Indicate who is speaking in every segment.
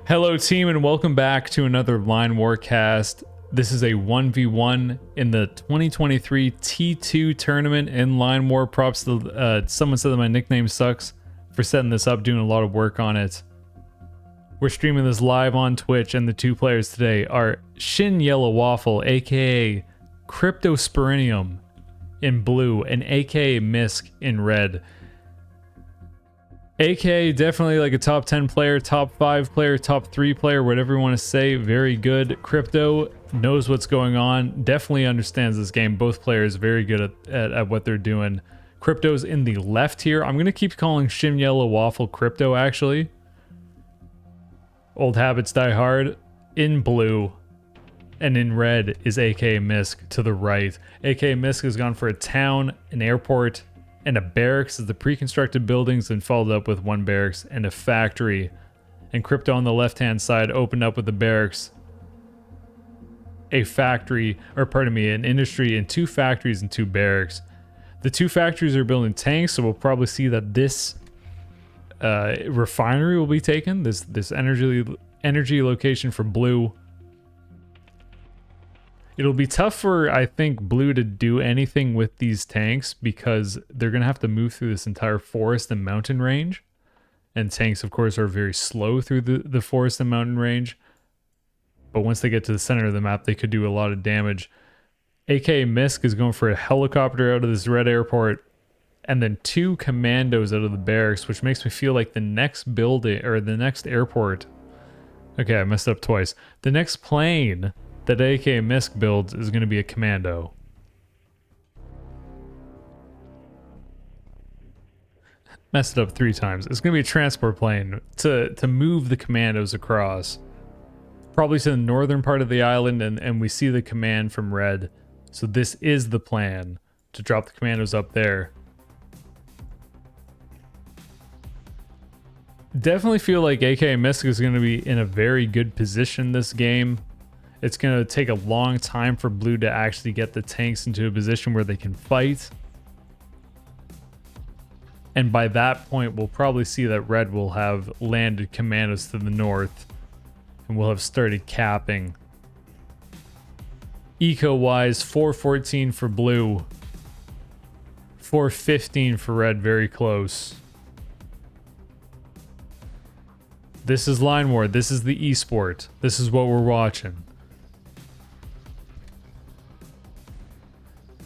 Speaker 1: Hello team and welcome back to another Line Warcast. This is a 1v1 in the 2023 T2 tournament in Line War. Props to someone said that my nickname sucks for setting this up, doing a lot of work on it. We're streaming this live on Twitch, and the two players today are Shin Yellow Waffle, aka Cryptosporinium in blue, and aka Misk in red. AK, definitely like a top 10 player, top 5 player, top 3 player, whatever you want to say. Very good. Crypto knows what's going on, definitely understands this game. Both players very good at what they're doing. Crypto's in the left here. I'm going to keep calling Shin Yellow Waffle Crypto, actually. Old habits die hard. In blue and in red is AK Misk to the right. AK Misk has gone for a town, an airport, and a barracks as the pre-constructed buildings, and followed up with one barracks and a factory. And Crypto on the left-hand side opened up with the barracks, a factory, or pardon me, an industry, and two factories and two barracks. The two factories are building tanks, so we'll probably see that this refinery will be taken. This energy location for blue. It'll be tough for, I think, blue to do anything with these tanks because they're going to have to move through this entire forest and mountain range. And tanks, of course, are very slow through the forest and mountain range. But once they get to the center of the map, they could do a lot of damage. AK Misk is going for a helicopter out of this red airport, and then two commandos out of the barracks, which makes me feel like the next building, or the next airport. Okay, I messed up twice. The next plane that AK Misk builds is going to be a commando. Messed it up 3 times. It's going to be a transport plane to move the commandos across. Probably to the northern part of the island, and we see the command from red. So this is the plan, to drop the commandos up there. Definitely feel like AK Misk is going to be in a very good position this game. It's going to take a long time for blue to actually get the tanks into a position where they can fight. And by that point, we'll probably see that red will have landed commandos to the north, and we'll have started capping. Eco-wise, 414 for blue, 415 for red, very close. This is Line War. This is the esport. This is what we're watching.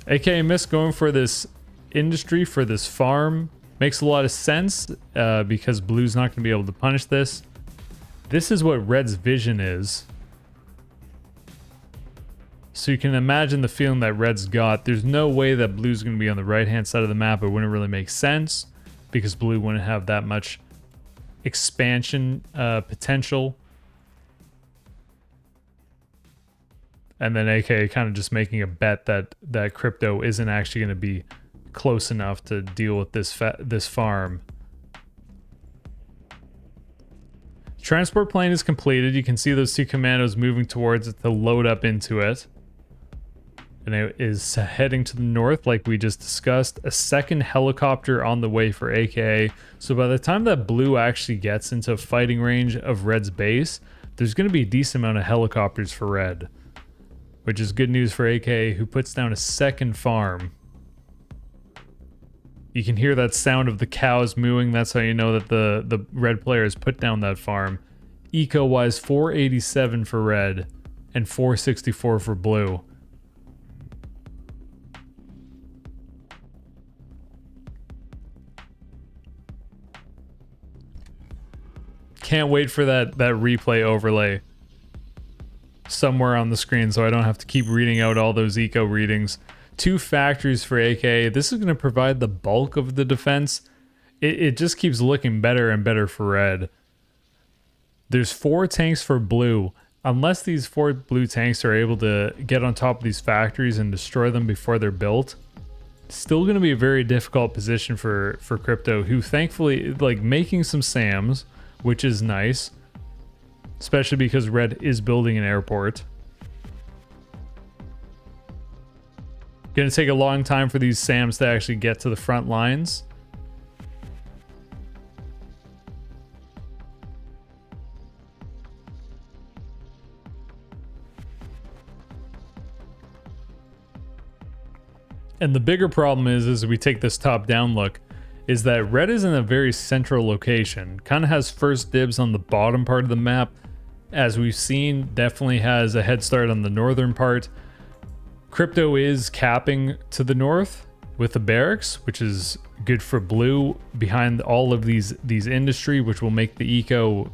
Speaker 1: AK Misk going for this industry, for this farm, makes a lot of sense because blue's not going to be able to punish this. This is what red's vision is. So you can imagine the feeling that red's got. There's no way that blue's going to be on the right hand side of the map. It wouldn't really make sense because blue wouldn't have that much expansion potential. And then AK kind of just making a bet that Crypto isn't actually going to be close enough to deal with this farm. Transport plane is completed. You can see those two commandos moving towards it to load up into it. And it is heading to the north like we just discussed. A second helicopter on the way for AK. So by the time that blue actually gets into fighting range of red's base, there's going to be a decent amount of helicopters for red. Which is good news for AK, who puts down a second farm. You can hear that sound of the cows mooing. That's how you know that the red player has put down that farm. Eco-wise, 487 for red and 464 for blue. Can't wait for that replay overlay somewhere on the screen so I don't have to keep reading out all those eco readings. 2 factories for AK. This is going to provide the bulk of the defense. It just keeps looking better and better for red. There's 4 tanks for blue. Unless these 4 blue tanks are able to get on top of these factories and destroy them before they're built, it's still going to be a very difficult position for Crypto, who thankfully, like, making some SAMs, which is nice. Especially because red is building an airport. Gonna take a long time for these SAMs to actually get to the front lines. And the bigger problem is, as we take this top-down look, is that red is in a very central location. Kind of has first dibs on the bottom part of the map. As we've seen, definitely has a head start on the northern part. Crypto is capping to the north with the barracks, which is good for blue behind all of these industry, which will make the eco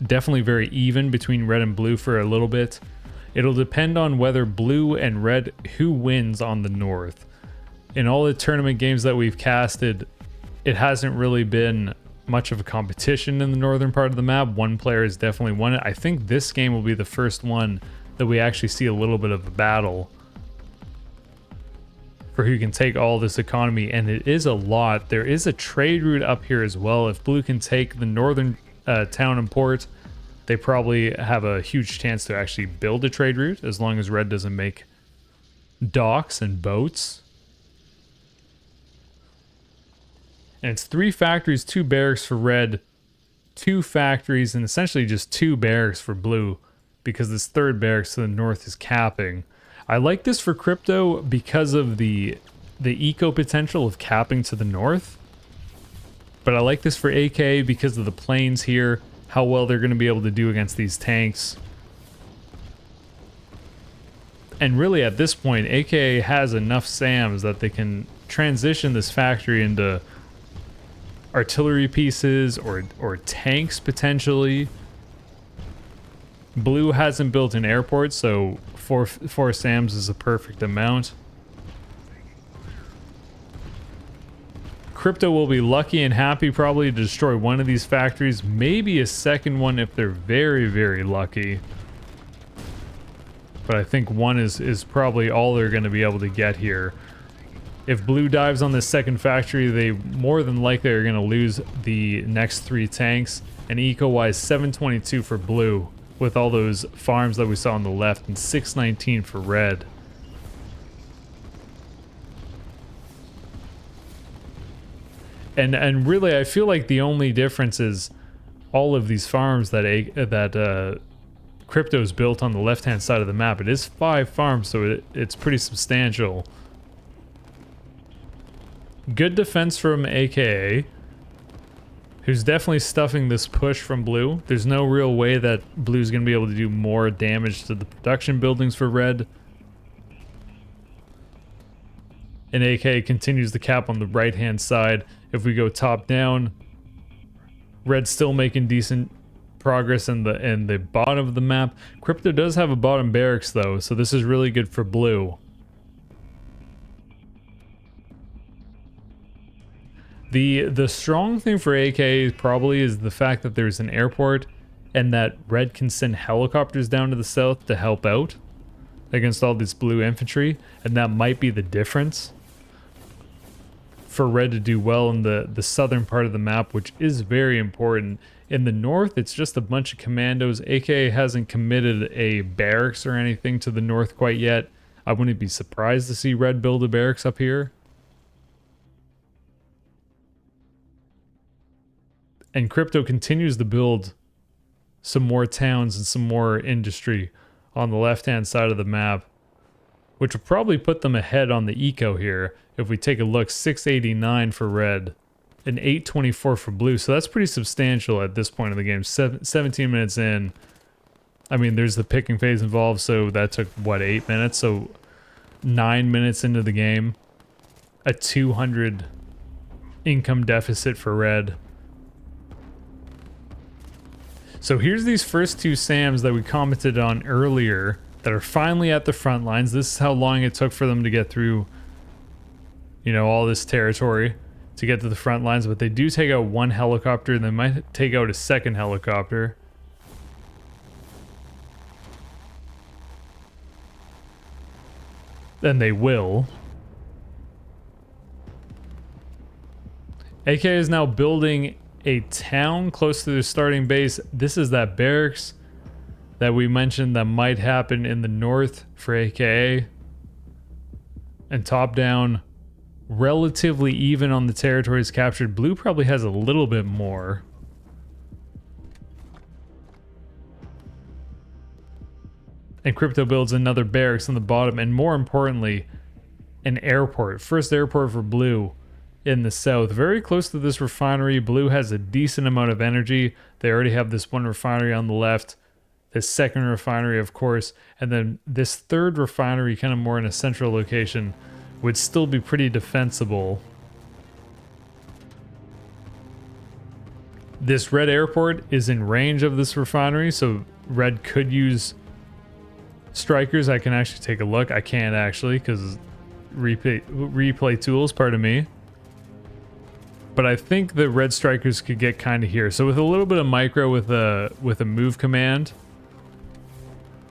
Speaker 1: definitely very even between red and blue for a little bit. It'll depend on whether blue and red, who wins on the north. In all the tournament games that we've casted, it hasn't really been much of a competition in the northern part of the map. One player has definitely won it. I think this game will be the first one that we actually see a little bit of a battle for who can take all this economy, and it is a lot. There is a trade route up here as well. If blue can take the northern town and port, they probably have a huge chance to actually build a trade route, as long as red doesn't make docks and boats. And it's 3 factories, 2 barracks for red, 2 factories, and essentially just 2 barracks for blue, because this third barracks to the north is capping. I like this for crypto because of the eco potential of capping to the north. But I like this for AK because of the planes here, how well they're going to be able to do against these tanks. And really at this point, AK has enough SAMs that they can transition this factory into artillery pieces or tanks potentially. Blue hasn't built an airport, so four SAMs is a perfect amount. Crypto will be lucky and happy probably to destroy one of these factories, maybe a second one if they're very, very lucky. But I think one is probably all they're going to be able to get here. If blue dives on this second factory, they more than likely are going to lose the next 3 tanks. And eco-wise, 722 for blue, with all those farms that we saw on the left, and 619 for red. And really, I feel like the only difference is all of these farms that Crypto's built on the left-hand side of the map. It is 5 farms, so it's pretty substantial. Good defense from AKA, who's definitely stuffing this push from blue. There's no real way that blue's going to be able to do more damage to the production buildings for red. And AK continues the cap on the right-hand side. If we go top down, red's still making decent progress in the bottom of the map. Crypto does have a bottom barracks though, so this is really good for blue. The strong thing for AK probably is the fact that there's an airport and that red can send helicopters down to the south to help out against all this blue infantry, and that might be the difference for red to do well in the southern part of the map, which is very important. In the north, it's just a bunch of commandos. AK hasn't committed a barracks or anything to the north quite yet. I wouldn't be surprised to see red build a barracks up here. And Crypto continues to build some more towns and some more industry on the left-hand side of the map, which will probably put them ahead on the eco here. If we take a look, 689 for red and 824 for blue. So that's pretty substantial at this point of the game. 17 minutes in. I mean, there's the picking phase involved, so that took, what, 8 minutes? So 9 minutes into the game. A 200 income deficit for red. So here's these first 2 SAMs that we commented on earlier that are finally at the front lines. This is how long it took for them to get through, you know, all this territory to get to the front lines. But they do take out 1 helicopter, and they might take out a second helicopter. Then they will. AK is now building a town close to their starting base. This is that barracks that we mentioned that might happen in the north for AKA. And top down, relatively even on the territories captured. Blue probably has a little bit more. And Crypto builds another barracks on the bottom, and more importantly, an airport. First airport for blue in the south. Very close to this refinery. Blue has a decent amount of energy. They already have this one refinery on the left. This second refinery, of course. And then this third refinery, kind of more in a central location, would still be pretty defensible. This red airport is in range of this refinery, so red could use strikers. I can actually take a look. I can't actually because replay tools, pardon me. But I think the red strikers could get kind of here. So with a little bit of micro with a move command,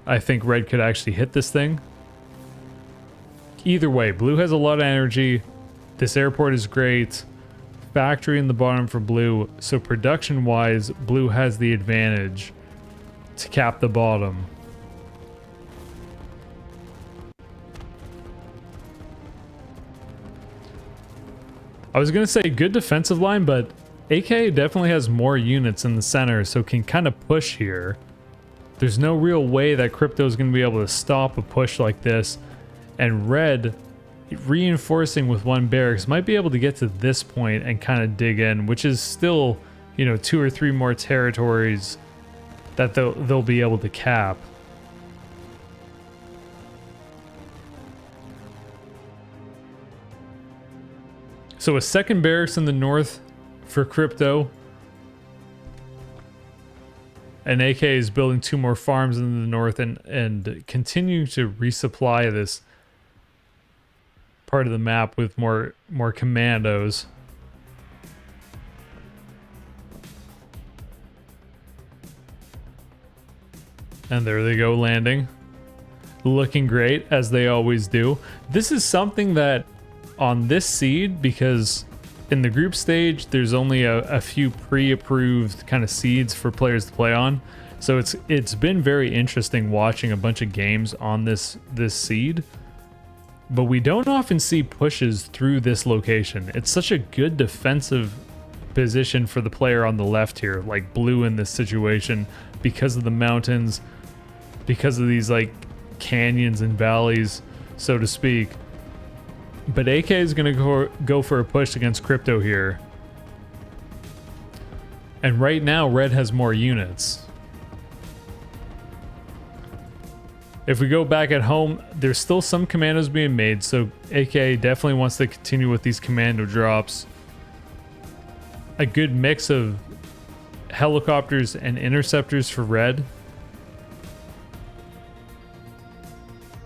Speaker 1: I think red could actually hit this thing. Either way, blue has a lot of energy. This airport is great. Factory in the bottom for blue. So production wise, blue has the advantage to cap the bottom. I was going to say good defensive line, but AK definitely has more units in the center, so can kind of push here. There's no real way that Crypto is going to be able to stop a push like this. And red, reinforcing with one barracks, might be able to get to this point and kind of dig in, which is still, you know, 2 or 3 more territories that they'll be able to cap. So a second barracks in the north for Crypto. And AK is building 2 more farms in the north and continuing to resupply this part of the map with more commandos. And there they go, landing. Looking great, as they always do. This is something that on this seed, because in the group stage there's only a few pre-approved kind of seeds for players to play on, so it's been very interesting watching a bunch of games on this seed, but we don't often see pushes through this location. It's such a good defensive position for the player on the left here, like blue in this situation, because of the mountains, because of these like canyons and valleys, so to speak. But AK is going to go for a push against Crypto here. And right now, red has more units. If we go back at home, there's still some commandos being made, so AK definitely wants to continue with these commando drops. A good mix of helicopters and interceptors for red.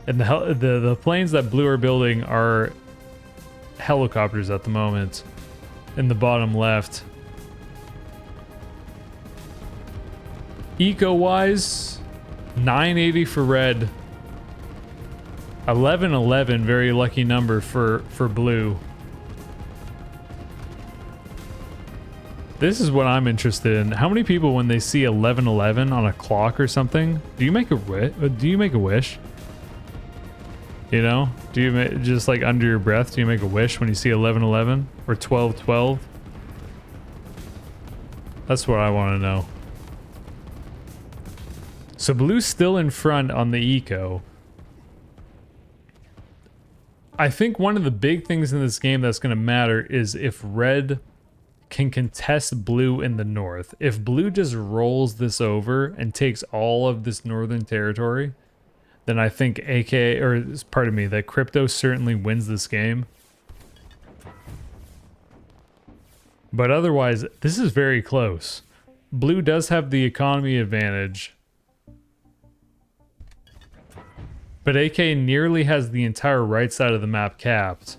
Speaker 1: And the planes that blue are building are helicopters at the moment in the bottom left. Eco wise, 980 for red, 1111, very lucky number for blue. This is what I'm interested in. How many people, when they see 1111 on a clock or something, do you make a wish? You know, do you just like under your breath, do you make a wish when you see 1111 or 1212? That's what I want to know. So blue's still in front on the eco. I think one of the big things in this game that's going to matter is if red can contest blue in the north. If blue just rolls this over and takes all of this northern territory, then I think that Crypto certainly wins this game. But otherwise, this is very close. Blue does have the economy advantage, but AK nearly has the entire right side of the map capped.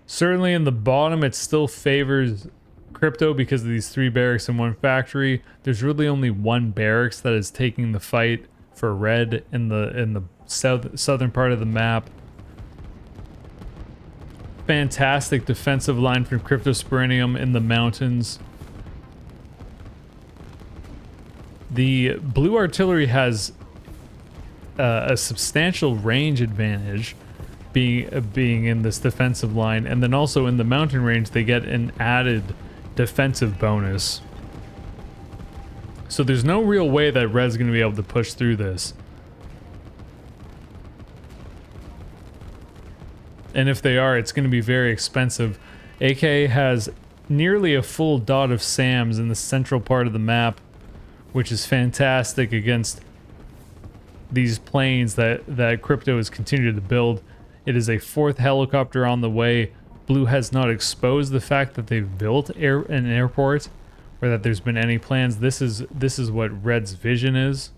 Speaker 1: Certainly in the bottom, it still favors Crypto because of these 3 barracks and 1 factory. There's really only 1 barracks that is taking the fight for red in the southern part of the map. Fantastic defensive line from cryptosporinium in the mountains. The blue artillery has a substantial range advantage, being in this defensive line, and then also in the mountain range they get an added defensive bonus. So there's no real way that red's going to be able to push through this. And if they are, it's going to be very expensive. AK has nearly a full dot of SAMs in the central part of the map, which is fantastic against these planes that Crypto has continued to build. It is a 4th helicopter on the way. Blue has not exposed the fact that they've built an airport or that there's been any plans. This is what red's vision is.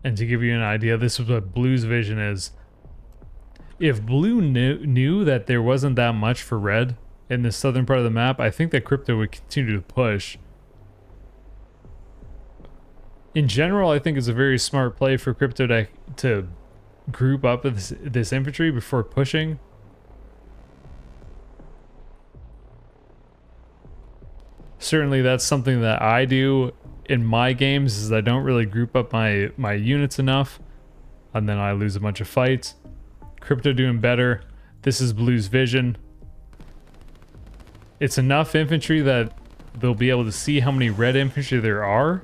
Speaker 1: And to give you an idea, this is what blue's vision is. If blue knew that there wasn't that much for red in the southern part of the map, I think that Crypto would continue to push. In general, I think it's a very smart play for Crypto to group up with this infantry before pushing. Certainly that's something that I do in my games, is I don't really group up my units enough, and then I lose a bunch of fights. Crypto doing better. This is blue's vision. It's enough infantry that they'll be able to see how many red infantry there are.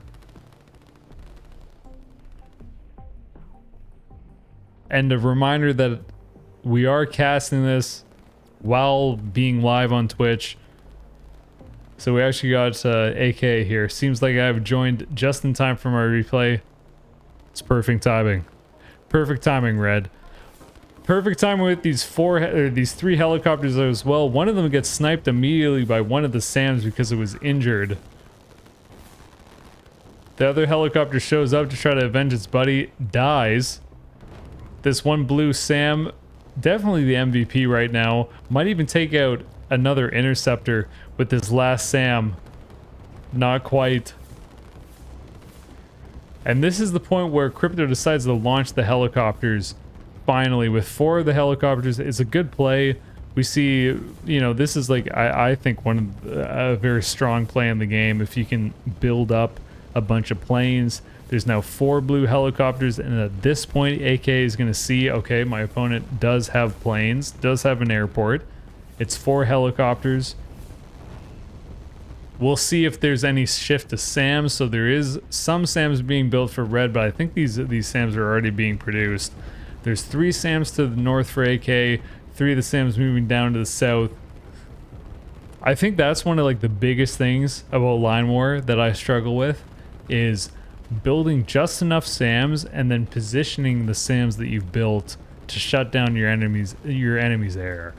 Speaker 1: And a reminder that we are casting this while being live on Twitch. So we actually got AK here. Seems like I've joined just in time for my replay. It's perfect timing. Perfect timing, red. Perfect timing with these 3 helicopters as well. One of them gets sniped immediately by one of the SAMs because it was injured. The other helicopter shows up to try to avenge its buddy, dies. This one blue SAM, definitely the MVP right now, might even take out another interceptor with this last SAM. Not quite. And this is the point where Crypto decides to launch the helicopters. Finally, with 4 of the helicopters. It's a good play. We see, you know, this is like, I think one of a very strong play in the game. If you can build up a bunch of planes. There's now 4 blue helicopters, and at this point AK is going to see, okay, my opponent does have planes, does have an airport. It's 4 helicopters. We'll see if there's any shift to SAMs. So there is some SAMs being built for red, but I think these SAMs are already being produced. There's 3 SAMs to the north for AK, 3 of the SAMs moving down to the south. I think that's one of like the biggest things about Line War that I struggle with, is building just enough SAMs and then positioning the SAMs that you've built to shut down your enemy's air.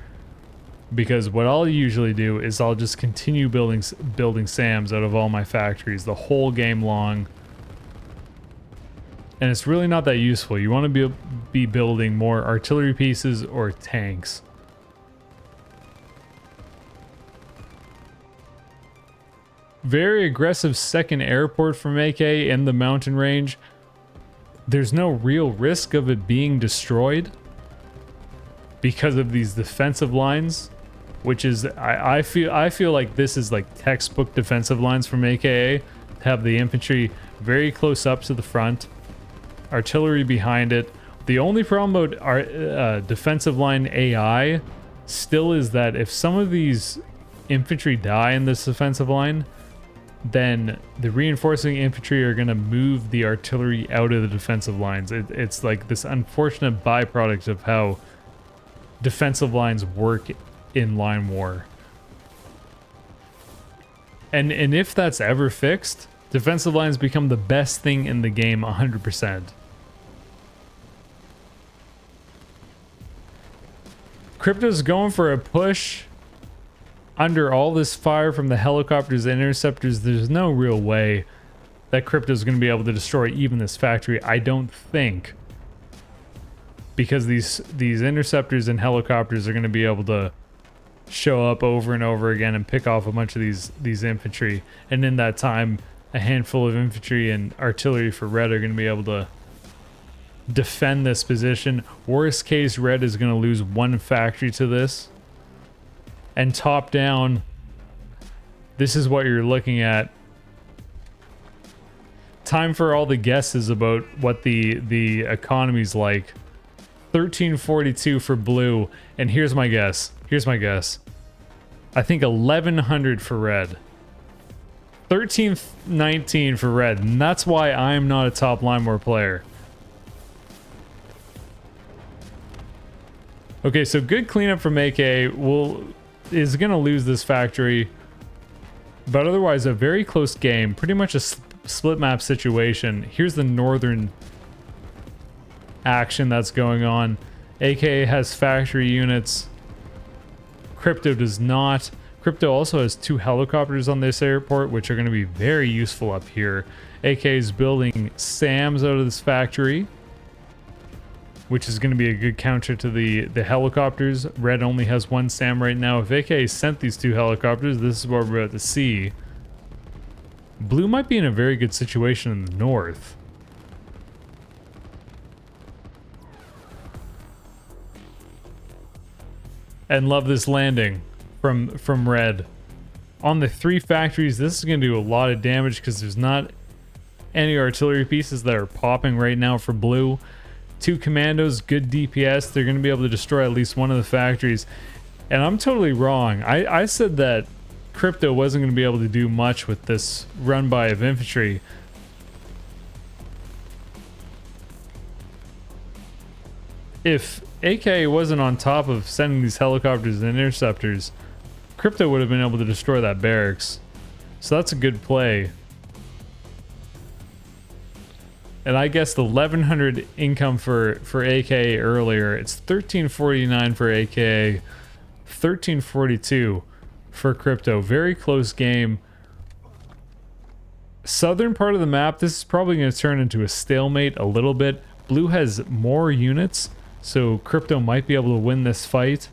Speaker 1: Because what I'll usually do is I'll just continue building SAMs out of all my factories the whole game long. And it's really not that useful. You want to be building more artillery pieces or tanks. Very aggressive second airport from AK in the mountain range. There's no real risk of it being destroyed because of these defensive lines, which is I feel like this is like textbook defensive lines from AKA. Have the infantry very close up to the front, artillery behind it. The only problem about our defensive line AI still is that if some of these infantry die in this defensive line, then the reinforcing infantry are going to move the artillery out of the defensive lines. It's like this unfortunate byproduct of how defensive lines work in Line War. And if that's ever fixed, defensive lines become the best thing in the game 100%. Crypto's going for a push. Under all this fire from the helicopters and interceptors, there's no real way that Crypto's going to be able to destroy even this factory, I don't think. Because these interceptors and helicopters are going to be able to show up over and over again and pick off a bunch of these infantry. And in that time, a handful of infantry and artillery for red are going to be able to defend this position. Worst case, red is going to lose 1 factory to this. And top down, this is what you're looking at. Time for all the guesses about what the economy's like. 1342 for blue, and here's my guess. I think 1100 for red. 1319 for red, and that's why I'm not a top line war player. Okay, so good cleanup from AK. Is gonna lose this factory, but otherwise a very close game. Pretty much a split map situation. Here's the northern action that's going on. AK has factory units. Crypto does not. Crypto also has 2 helicopters on this airport, which are going to be very useful up here. AK is building SAMs out of this factory, which is going to be a good counter to the helicopters. Red only has 1 SAM right now. If AK sent these 2 helicopters, this is what we're about to see. Blue might be in a very good situation in the north. And love this landing from red. On the 3 factories, this is going to do a lot of damage because there's not any artillery pieces that are popping right now for blue. 2 commandos, good DPS. They're going to be able to destroy at least one of the factories. And I'm totally wrong. I said that Crypto wasn't going to be able to do much with this run by of infantry. If AK wasn't on top of sending these helicopters and interceptors, Crypto would have been able to destroy that barracks. So that's a good play. And I guessed 1100 income for AK earlier. It's 1349 for AK, 1342 for Crypto. Very close game. Southern part of the map, this is probably going to turn into a stalemate a little bit. Blue has more units, so Crypto might be able to win this fight.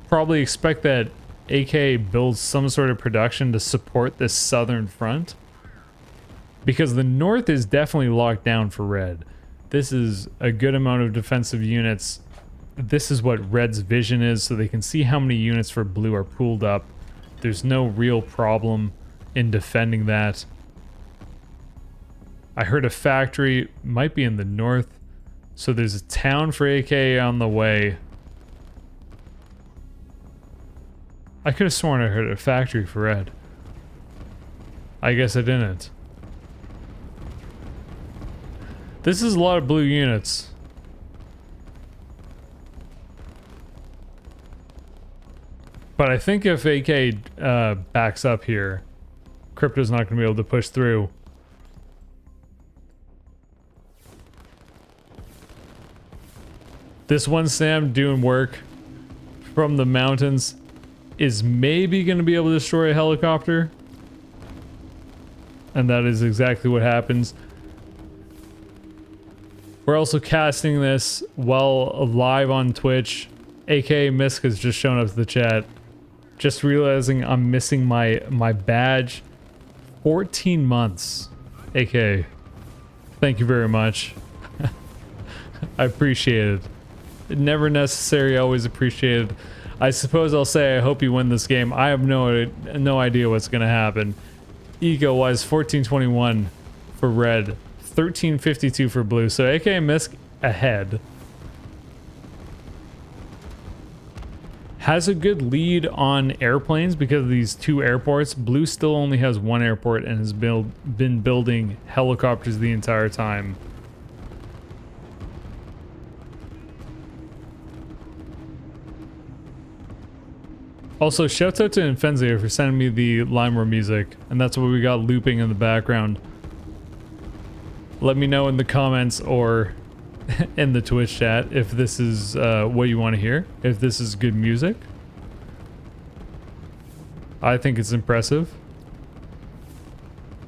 Speaker 1: Probably expect that AK builds some sort of production to support this southern front, because the north is definitely locked down for red. This is a good amount of defensive units. This is what red's vision is, so they can see how many units for blue are pooled up. There's no real problem in defending that. I heard a factory might be in the north, so there's a town for AK on the way. I could have sworn I heard a factory for red. I guess I didn't. This is a lot of blue units. But I think if AK backs up here, Crypto's not going to be able to push through. This one SAM doing work from the mountains is maybe going to be able to destroy a helicopter. And that is exactly what happens. We're also casting this while live on Twitch. AK Misk has just shown up to the chat. Just realizing I'm missing my badge. 14 months. AK, thank you very much. I appreciate it. Never necessary, always appreciated. I suppose I'll say I hope you win this game. I have no idea what's going to happen. Eco-wise, 1421 for red, 1352 for blue. So AK Misk ahead. Has a good lead on airplanes because of these 2 airports. Blue still only has 1 airport and has been building helicopters the entire time. Also, shouts out to Infenzio for sending me the Limeware music, and that's what we got looping in the background. Let me know in the comments or in the Twitch chat if this is what you want to hear, if this is good music. I think it's impressive.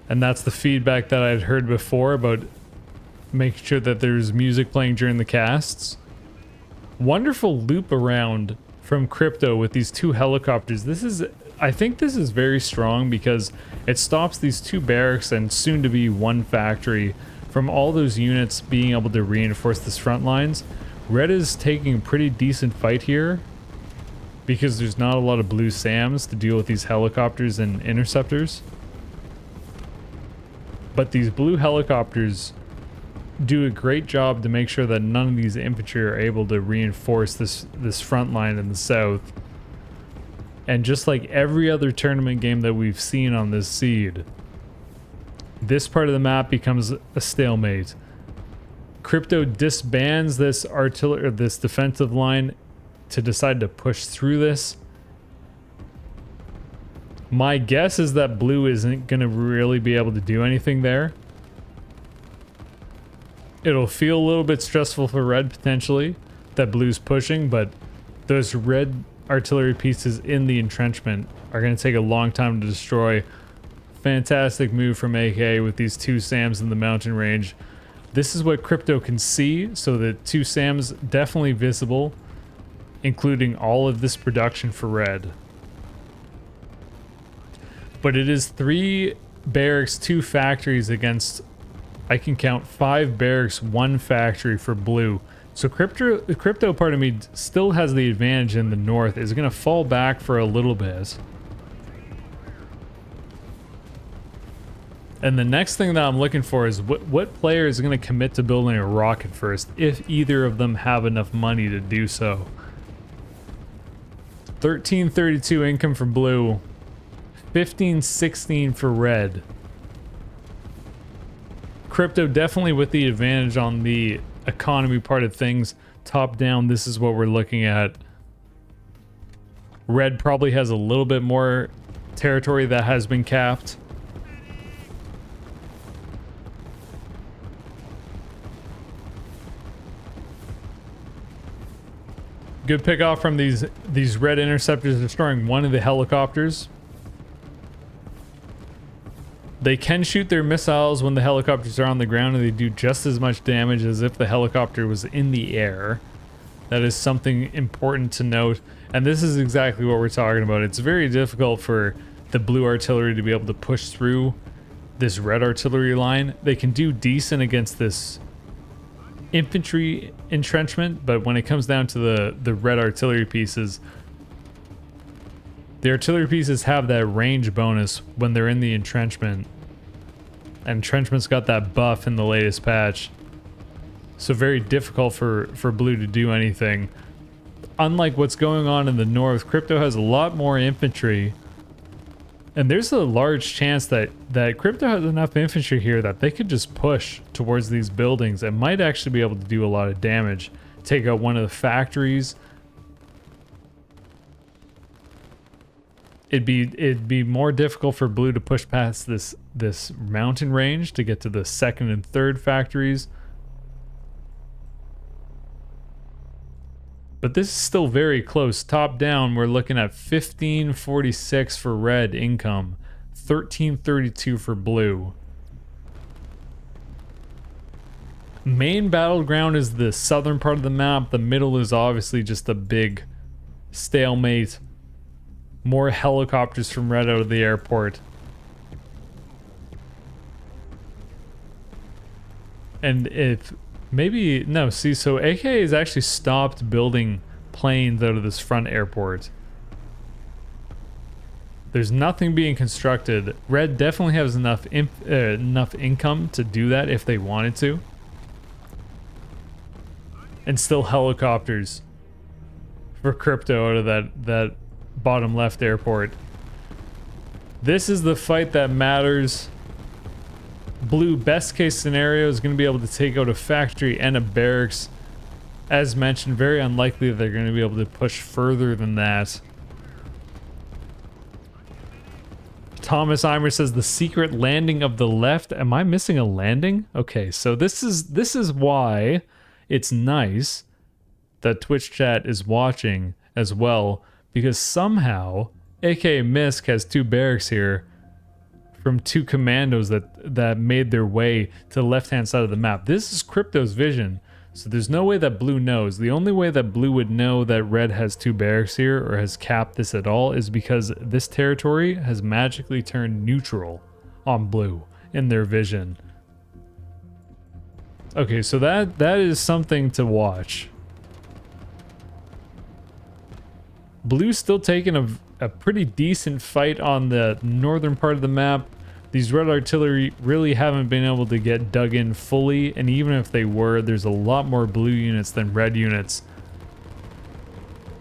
Speaker 1: And that's the feedback that I'd heard before about making sure that there's music playing during the casts. Wonderful loop around from Crypto with these 2 helicopters. I think this is very strong because it stops these 2 barracks and soon to be 1 factory from all those units being able to reinforce this front lines. Red is taking a pretty decent fight here because there's not a lot of blue SAMs to deal with these helicopters and interceptors. But these blue helicopters do a great job to make sure that none of these infantry are able to reinforce this front line in the south. And just like every other tournament game that we've seen on this seed, this part of the map becomes a stalemate. Crypto disbands this artillery, this defensive line, to decide to push through this. My guess is that blue isn't going to really be able to do anything there. It'll feel a little bit stressful for red potentially, that blue's pushing, but those red artillery pieces in the entrenchment are going to take a long time to destroy. Fantastic move from AK with these two SAMs in the mountain range. This is what Crypto can see, so the two SAMs definitely visible, including all of this production for red. But it is 3 barracks, 2 factories against, I can count 5 barracks, 1 factory for blue. So the crypto part of me still has the advantage in the north. Is going to fall back for a little bit. And the next thing that I'm looking for is what player is going to commit to building a rocket first, if either of them have enough money to do so. 1332 income for blue, 1516 for red. Crypto definitely with the advantage on the economy part of things. Top down, this is what we're looking at. Red probably has a little bit more territory that has been capped. Good pick off from these red interceptors, destroying one of the helicopters. They can shoot their missiles when the helicopters are on the ground, and they do just as much damage as if the helicopter was in the air. That is something important to note, and this is exactly what we're talking about. It's very difficult for the blue artillery to be able to push through this red artillery line. They can do decent against this infantry entrenchment, but when it comes down to the red artillery pieces, the artillery pieces have that range bonus when they're in the entrenchment, and entrenchment's got that buff in the latest patch, so very difficult for blue to do anything. Unlike what's going on in the north, Crypto has a lot more infantry, and there's a large chance that Crypto has enough infantry here that they could just push towards these buildings and might actually be able to do a lot of damage. Take out one of the factories. It'd be more difficult for blue to push past this mountain range to get to the second and third factories. But this is still very close. Top down, we're looking at 1546 for red income, 1332 for blue. Main battleground is the southern part of the map. The middle is obviously just a big stalemate. More helicopters from red out of the airport. And if maybe, no, see, so AK has actually stopped building planes out of this front airport. There's nothing being constructed. Red definitely has enough income to do that if they wanted to. And still helicopters for Crypto out of that bottom left airport. This is the fight that matters. Blue, best case scenario, is going to be able to take out a factory and a barracks. As mentioned, very unlikely that they're going to be able to push further than that. Thomas Eimer says the secret landing of the left. Am I missing a landing? Okay, so this is why it's nice that Twitch chat is watching as well, because somehow akamisc has 2 barracks here from 2 commandos that made their way to the left-hand side of the map. This is Crypto's vision, so there's no way that blue knows. The only way that blue would know that red has 2 barracks here or has capped this at all is because this territory has magically turned neutral on blue in their vision. Okay, so that is something to watch. Blue's still taking a pretty decent fight on the northern part of the map. These red artillery really haven't been able to get dug in fully, and even if they were, there's a lot more blue units than red units.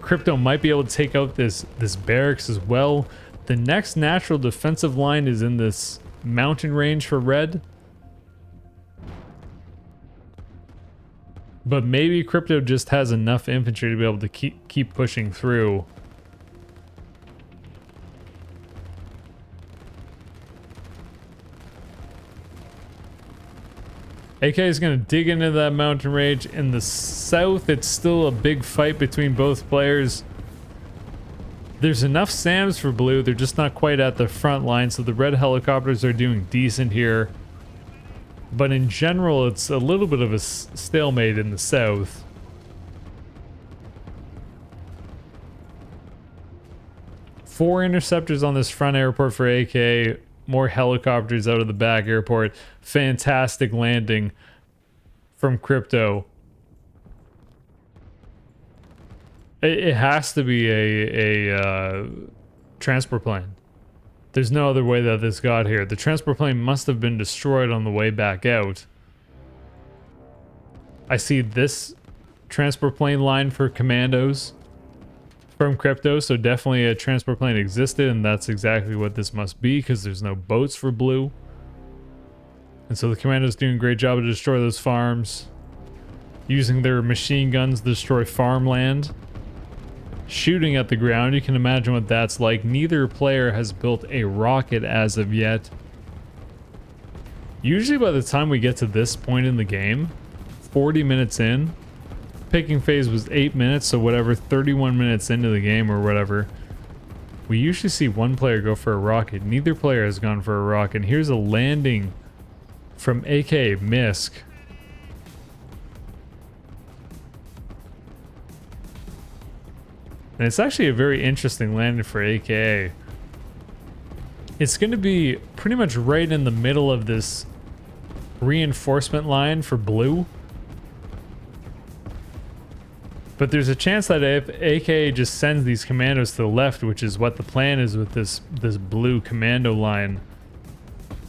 Speaker 1: Crypto might be able to take out this barracks as well. The next natural defensive line is in this mountain range for red. But maybe Crypto just has enough infantry to be able to keep pushing through. AK is going to dig into that mountain range. In the south, it's still a big fight between both players. There's enough SAMs for blue. They're just not quite at the front line, so the red helicopters are doing decent here. But in general, it's a little bit of a stalemate in the south. Four interceptors on this front airport for AK. More helicopters out of the back airport. Fantastic landing from Crypto. It has to be a transport plane. There's no other way that this got here. The transport plane must have been destroyed on the way back out. I see this transport plane line for commandos from Crypto, so definitely a transport plane existed, and that's exactly what this must be, because there's no boats for blue. And so the commandos doing a great job to destroy those farms, using their machine guns to destroy farmland, shooting at the ground. You can imagine what that's like. Neither player has built a rocket as of yet. Usually by the time we get to this point in the game, 40 minutes in, picking phase was 8 minutes, so whatever, 31 minutes into the game or whatever, we usually see one player go for a rocket. Neither player has gone for a rocket. Here's a landing from akamisc. And it's actually a very interesting landing for AKA. It's going to be pretty much right in the middle of this reinforcement line for blue. But there's a chance that if AK just sends these commandos to the left, which is what the plan is with this blue commando line,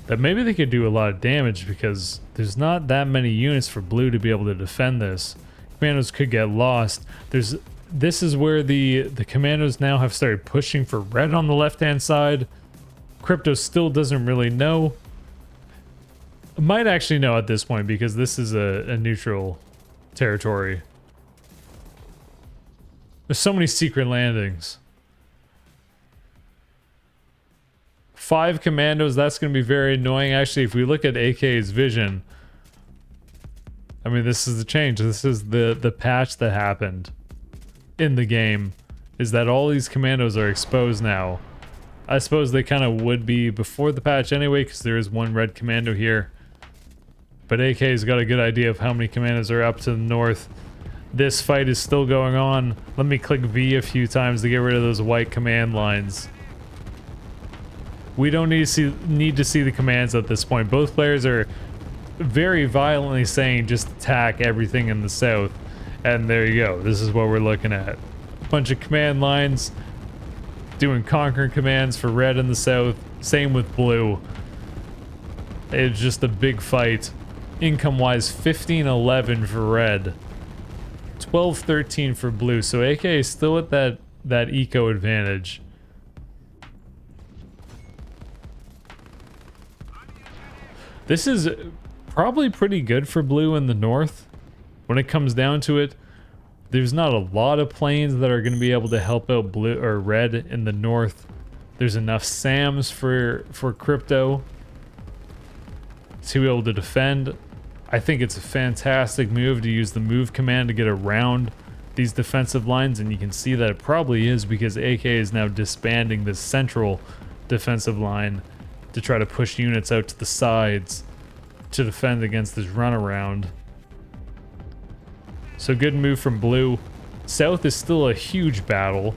Speaker 1: that maybe they could do a lot of damage, because there's not that many units for blue to be able to defend this. Commandos could get lost. This is where the commandos now have started pushing for red on the left-hand side. Crypto still doesn't really know. Might actually know at this point, because this is a neutral territory. There's so many secret landings. 5 commandos, that's going to be very annoying. Actually, if we look at AK's vision, I mean, this is the change. This is the patch that happened in the game, is that all these commandos are exposed now. I suppose they kind of would be before the patch anyway, because there is one red commando here. But AK's got a good idea of how many commandos are up to the north. This fight is still going on. Let me click V a few times to get rid of those white command lines. We don't need to see the commands at this point. Both players are very violently saying just attack everything in the south. And there you go. This is what we're looking at. Bunch of command lines doing conquering commands for red in the south. Same with blue. It's just a big fight. Income-wise, 15-11 for red. 12-13 for blue. So AK is still at that eco advantage. This is probably pretty good for blue in the north. When it comes down to it, there's not a lot of planes that are going to be able to help out blue or red in the north. There's enough SAMs for Crypto to be able to defend. I think it's a fantastic move to use the move command to get around these defensive lines, and you can see that it probably is because AK is now disbanding this central defensive line to try to push units out to the sides to defend against this runaround. So good move from blue. South is still a huge battle.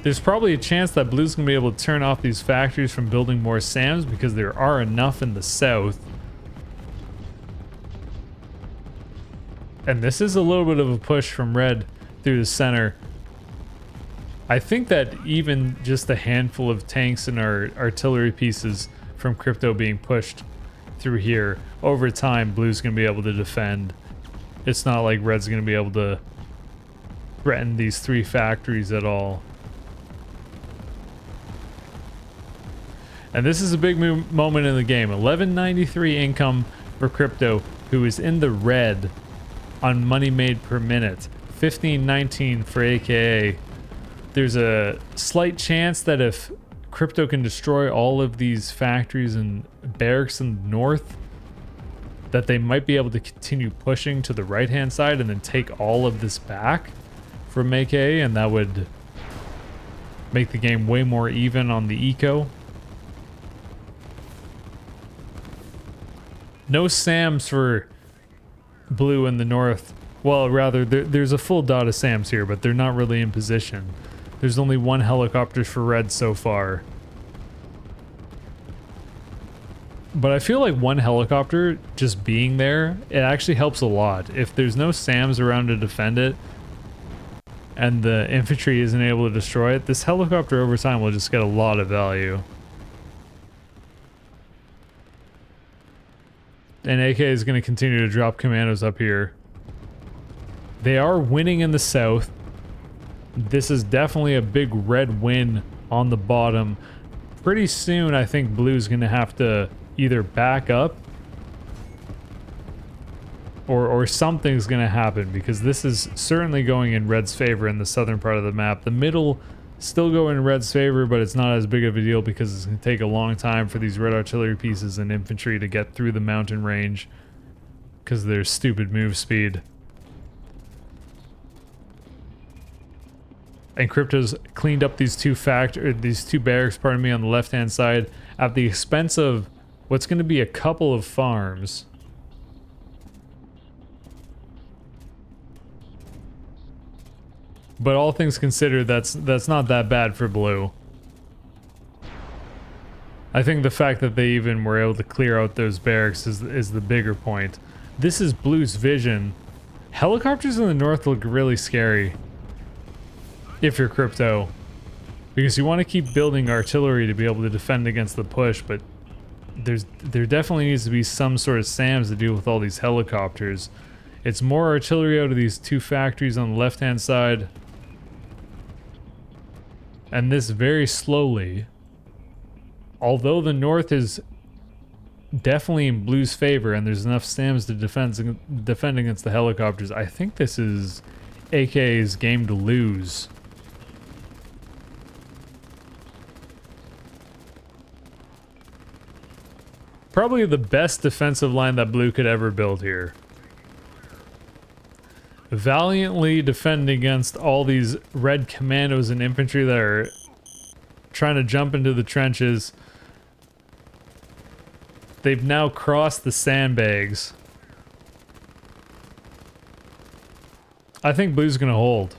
Speaker 1: There's probably a chance that blue's gonna be able to turn off these factories from building more SAMs, because there are enough in the south. And this is a little bit of a push from red through the center. I think that even just a handful of tanks and our artillery pieces from crypto being pushed through here, over time, blue's going to be able to defend. It's not like red's going to be able to threaten these 3 factories at all. And this is a big moment in the game. 1193 income for crypto, who is in the red on money made per minute. 1519 for AKA. There's a slight chance that if crypto can destroy all of these factories and barracks in the north, that they might be able to continue pushing to the right hand side and then take all of this back from AKA, and that would make the game way more even on the eco. No SAMs for blue in the north. Well, rather, there's a full dot of SAMs here, but they're not really in position. There's only 1 helicopter for red so far. But I feel like 1 helicopter just being there, it actually helps a lot. If there's no SAMs around to defend it, and the infantry isn't able to destroy it, this helicopter over time will just get a lot of value. And AK is going to continue to drop commandos up here. They are winning in the south. This is definitely a big red win on the bottom. Pretty soon, I think blue's going to have to either back up or something's going to happen, because this is certainly going in red's favor in the southern part of the map. The middle still going in red's favor, but it's not as big of a deal because it's going to take a long time for these red artillery pieces and infantry to get through the mountain range because of their stupid move speed. And crypto's cleaned up these two barracks, pardon me, on the left-hand side at the expense of what's going to be a couple of farms. But all things considered, that's not that bad for blue. I think the fact that they even were able to clear out those barracks is the bigger point. This is blue's vision. Helicopters in the north look really scary if you're crypto, because you want to keep building artillery to be able to defend against the push, but there definitely needs to be some sort of SAMs to deal with all these helicopters. It's more artillery out of these 2 factories on the left-hand side. And this very slowly, although the north is definitely in blue's favor and there's enough SAMs to defend against the helicopters, I think this is AK's game to lose. Probably the best defensive line that blue could ever build here. Valiantly defend against all these red commandos and infantry that are trying to jump into the trenches. They've now crossed the sandbags. I think blue's gonna hold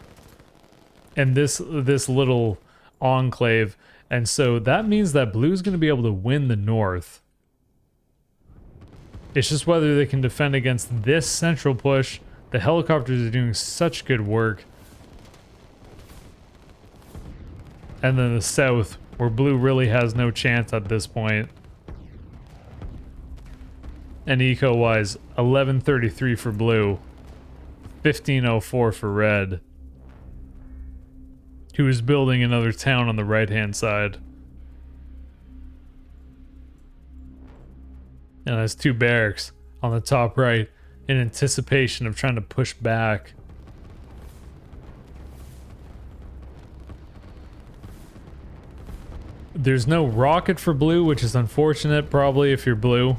Speaker 1: in this little enclave, and so that means that blue's gonna be able to win the north. It's just whether they can defend against this central push. The helicopters are doing such good work. And then the south, where blue really has no chance at this point. And eco-wise, 1133 for blue, 1504 for red, who is building another town on the right-hand side. And there's 2 barracks on the top right in anticipation of trying to push back. There's no rocket for blue, which is unfortunate probably if you're blue,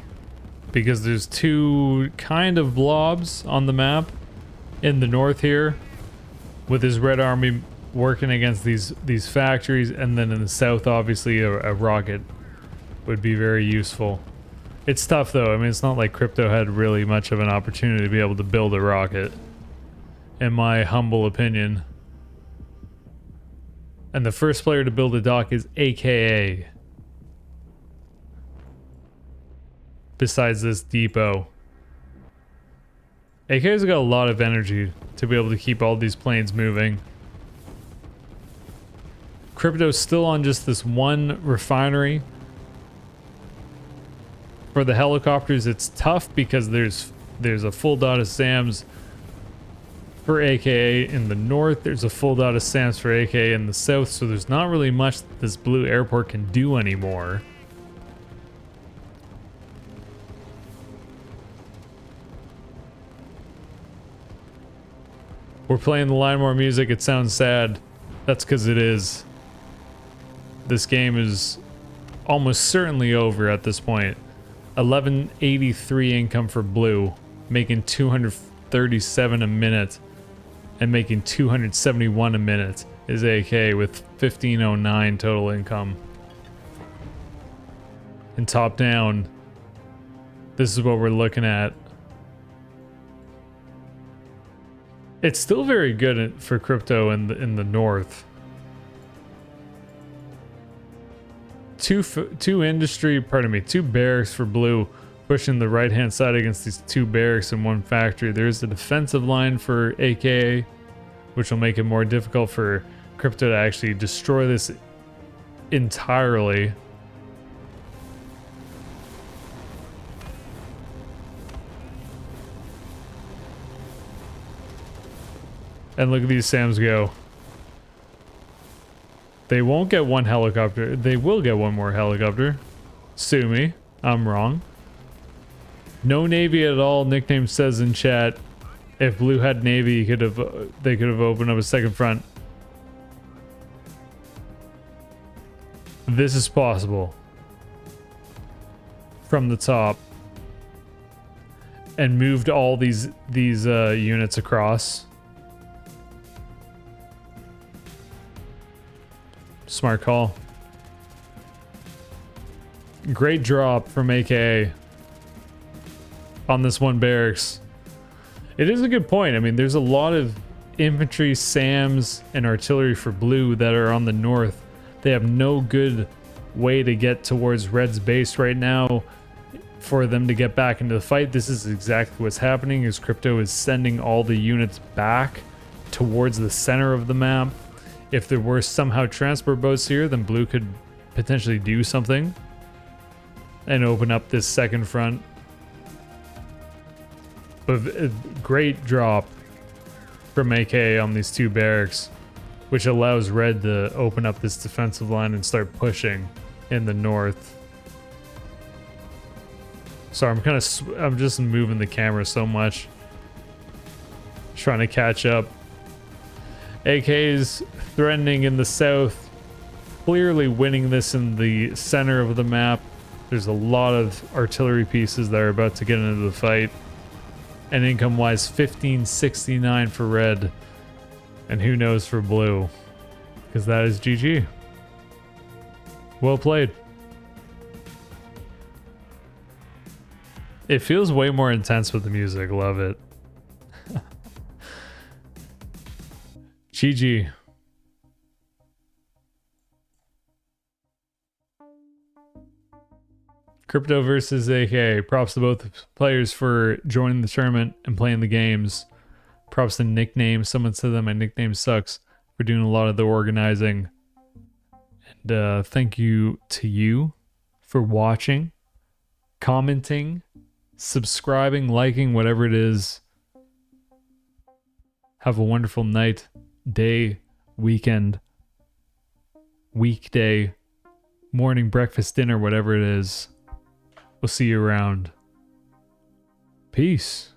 Speaker 1: because there's 2 kind of blobs on the map in the north here, with his red army working against these factories, and then in the south obviously a rocket would be very useful. It's tough though. I mean, it's not like crypto had really much of an opportunity to be able to build a rocket, in my humble opinion. And the first player to build a dock is AKA. Besides this depot. AKA's got a lot of energy to be able to keep all these planes moving. Crypto's still on just this one refinery. For the helicopters, it's tough because there's a full dot of SAMs for AKA in the north. There's a full dot of SAMs for AKA in the south. So there's not really much that this blue airport can do anymore. We're playing the line more music. It sounds sad. That's because it is. This game is almost certainly over at this point. 1183 income for blue, making 237 a minute, and making 271 a minute is AK with 1509 total income. And top down, this is what we're looking at. It's still very good for crypto in the north. Two barracks for blue, pushing the right hand side against these two barracks in one factory. There's a defensive line for AKA, which will make it more difficult for crypto to actually destroy this entirely. And look at these SAMs go. They won't get one helicopter. They will get one more helicopter. Sue me. I'm wrong. No Navy at all, nickname says in chat. If blue had Navy, they could have opened up a second front. This is possible. From the top. And moved all these units across. Smart call. Great drop from AKA on this one barracks. It is a good point. I mean, there's a lot of infantry, SAMs, and artillery for blue that are on the north. They have no good way to get towards red's base right now for them to get back into the fight. This is exactly what's happening, is crypto is sending all the units back towards the center of the map. If there were somehow transport boats here, then blue could potentially do something and open up this second front. But a great drop from AK on these two barracks, which allows red to open up this defensive line and start pushing in the north. Sorry, I'm just moving the camera so much, trying to catch up. AK's threatening in the south, clearly winning this in the center of the map. There's a lot of artillery pieces that are about to get into the fight. And income wise, 1569 for red. And who knows for blue, because that is GG. Well played. It feels way more intense with the music. Love it. GG. Crypto versus AK. Props to both players for joining the tournament and playing the games. Props to nickname. Someone said that my nickname sucks. We're doing a lot of the organizing. And thank you to you for watching, commenting, subscribing, liking, whatever it is. Have a wonderful night, day, weekend, weekday, morning, breakfast, dinner, whatever it is. We'll see you around. Peace.